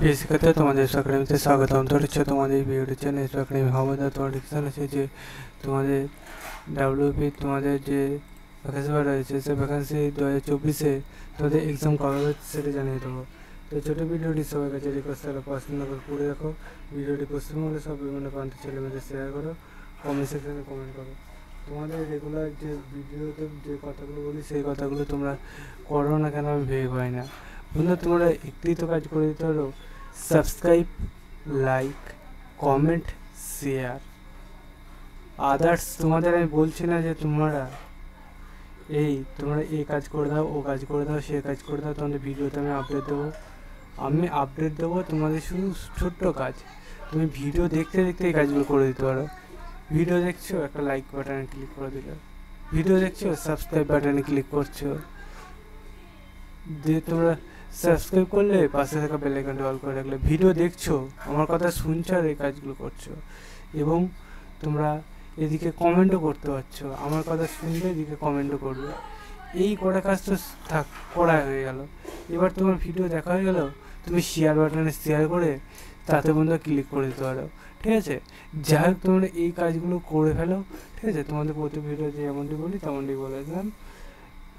প্রিয় শিক্ষার্থী, তোমাদের একাডেমিতে স্বাগতম। তোমাদের ভিডিওটি চ্যানেল একাডেমি হাওয়াদার তোমার ডিকশন আছে যে তোমাদের ডাব্লিউপি তোমাদের যে ভ্যাকেন্সি রয়েছে সেই ভ্যাকেন্সি 2024-এ তোমাদের এক্সাম কবে হবে সেটা জানিয়ে দেবো। তো ছোটো ভিডিওটি সবার কাছে রিকোয়েস্ট তাহলে পছন্দ করে পড়ে রাখো। ভিডিওটি পশ্চিমবঙ্গে সব বিভিন্ন প্রান্তের ছেলেমেয়েদের শেয়ার করো, কমেন্ট সেকশনে কমেন্ট করো। তোমাদের রেগুলার যে ভিডিওতে যে কথাগুলো বলি সেই কথাগুলো তোমরা করো না কেন আমি ভেবে পাই না। বন্ধু, তোমরা একটি তো কাজ করে দিতে পারো, subscribe, like, comment, share. Others তোমাদের আমি বলছি না যে তোমরা এই কাজ করে দাও, ও কাজ করে দাও, সে কাজ করে দাও। তোমাদের ভিডিওতে আমি আপডেট দেবো। তোমাদের শুধু ছোট্ট কাজ, তুমি ভিডিও দেখতে দেখতে এই কাজগুলো করে দিতে পারো। ভিডিও দেখছো, একটা লাইক বাটনে ক্লিক করে দিলে। ভিডিও দেখছো, সাবস্ক্রাইব বাটনে ক্লিক করছো, দিয়ে তোমরা সাবস্ক্রাইব করলে পাশে থাকা বেল আইকনটা অল করে রাখলে। ভিডিও দেখছো, আমার কথা শুনছো আর এই কাজগুলো করছো, এবং তোমরা এদিকে কমেন্টও করতে পারছো। আমার কথা শুনলে এদিকে কমেন্টও করবে। এই কটা কাজ তো করা হয়ে গেল। এবার তোমার ভিডিও দেখা হয়ে গেল, তুমি শেয়ার বাটনে শেয়ার করে তাতে বন্ধু ক্লিক করে দিতে পারো। ঠিক আছে, যাই হোক তোমরা এই কাজগুলো করে ফেলো। ঠিক আছে, তোমাদের প্রতি ভিডিও যেমনটি বলি তেমনটি বলে দিলাম।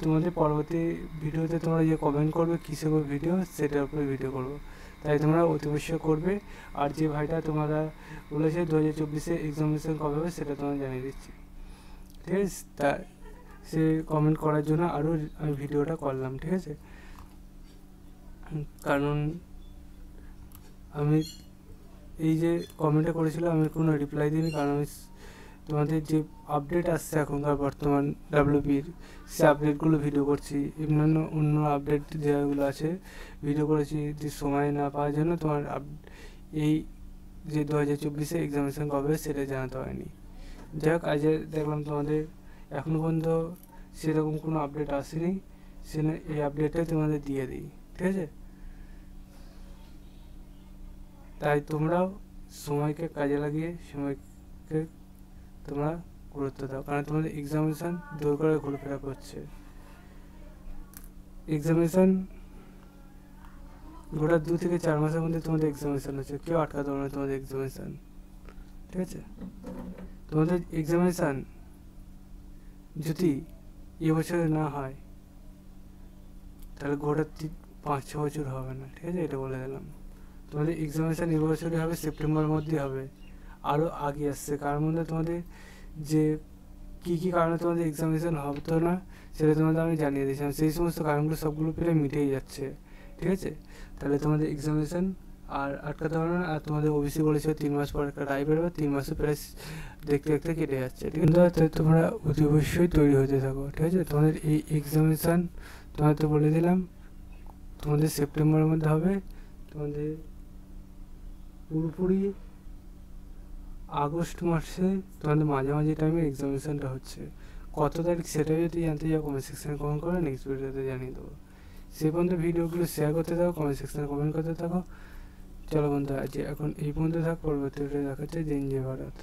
তোমাদের পরবর্তী ভিডিওতে তোমরা যে কমেন্ট করবে কিসের উপর ভিডিও, সেটার উপরে ভিডিও করবো, তাই তোমরা অতি অবশ্যই করবে। আর যে ভাইটা তোমরা বলেছে 2024-এ এক্সামিনেশন কবে হবে সেটা তোমার জানিয়ে দিচ্ছি। ঠিক আছে, তা সে কমেন্ট করার জন্য আরও আমি ভিডিওটা করলাম। ঠিক আছে, কারণ আমি এই যে কমেন্টটা করেছিলাম আমি কোনো রিপ্লাই দিইনি, কারণ আমি তোমাদের যে আপডেট আসছে এখনকার বর্তমান ডাব্লিউপির সে আপডেটগুলো ভিডিও করছি। অন্য আপডেট যেগুলো আছে ভিডিও করেছি, যে সময় না পাওয়ার জন্য তোমার এই যে 2024-এ এক্সামিনেশন কবে সেটা জানাতে হয়নি। যাই হোক, আজ দেখলাম তোমাদের এখনও পর্যন্ত সেরকম কোনো আপডেট আসেনি, এই আপডেটটাই তোমাদের দিয়ে দিই। ঠিক আছে, তাই তোমরাও সময়কে কাজে লাগিয়ে সময়কে তোমরা গুরুত্ব দাও, কারণ তোমাদের এক্সামিনেশন দূর করে ঘোরাফেরা করছে। এক্সামিনেশন গোটা 2 থেকে 4 মাসের মধ্যে তোমাদের এক্সামিনেশন হচ্ছে, কেউ আটকাতে পারবে না তোমাদের এক্সামিনেশন। ঠিক আছে, তোমাদের এক্সামিনেশন যদি এবছরে না হয় তাহলে গোটা 5-6 বছর হবে না। ঠিক আছে, এটা বলে দিলাম। তোমাদের এক্সামিনেশন এবছরই হবে, সেপ্টেম্বরের মধ্যেই হবে, আরও আগে আসছে। কার মধ্যে তোমাদের যে কী কারণে তোমাদের এক্সামিনেশন হতো না সেটা তোমাদের আমি জানিয়ে দিয়েছিলাম। সেই সমস্ত কারণগুলো সবগুলো পেলে মিটেই যাচ্ছে। ঠিক আছে, তাহলে তোমাদের এক্সামিনেশন আর আটকাতে পারবে না। আর তোমাদের ওবিসি বলেছে 3 মাস পর একটা রায় বেরোবে, 3 মাসে প্রায় দেখতে দেখতে কেটে যাচ্ছে। ঠিক আছে, তোমরা অতি অবশ্যই তৈরি হতে থাকো। ঠিক আছে, তোমাদের এই এক্সামিনেশন তোমাদের তো বলে দিলাম তোমাদের সেপ্টেম্বরের মধ্যে হবে, তোমাদের পুরোপুরি আগস্ট মাসে তোমাদের মাঝামাঝি টাইমে এক্সামিনেশনটা হচ্ছে। কত তারিখ সেটা যদি জানতে চাও কমেন্ট সেকশানে কমেন্ট করে নেক্সট ভিডিওতে জানিয়ে দেবো। সে পর্যন্ত ভিডিওগুলো শেয়ার করতে থাকো, কমেন্ট সেকশানে কমেন্ট করতে থাকো। চলো বন্ধু, আজ এখন এই পর্যন্ত থাক, পরবর্তী ভিডিও দেখাচ্ছে। জয় হিন্দ, জয় ভারত।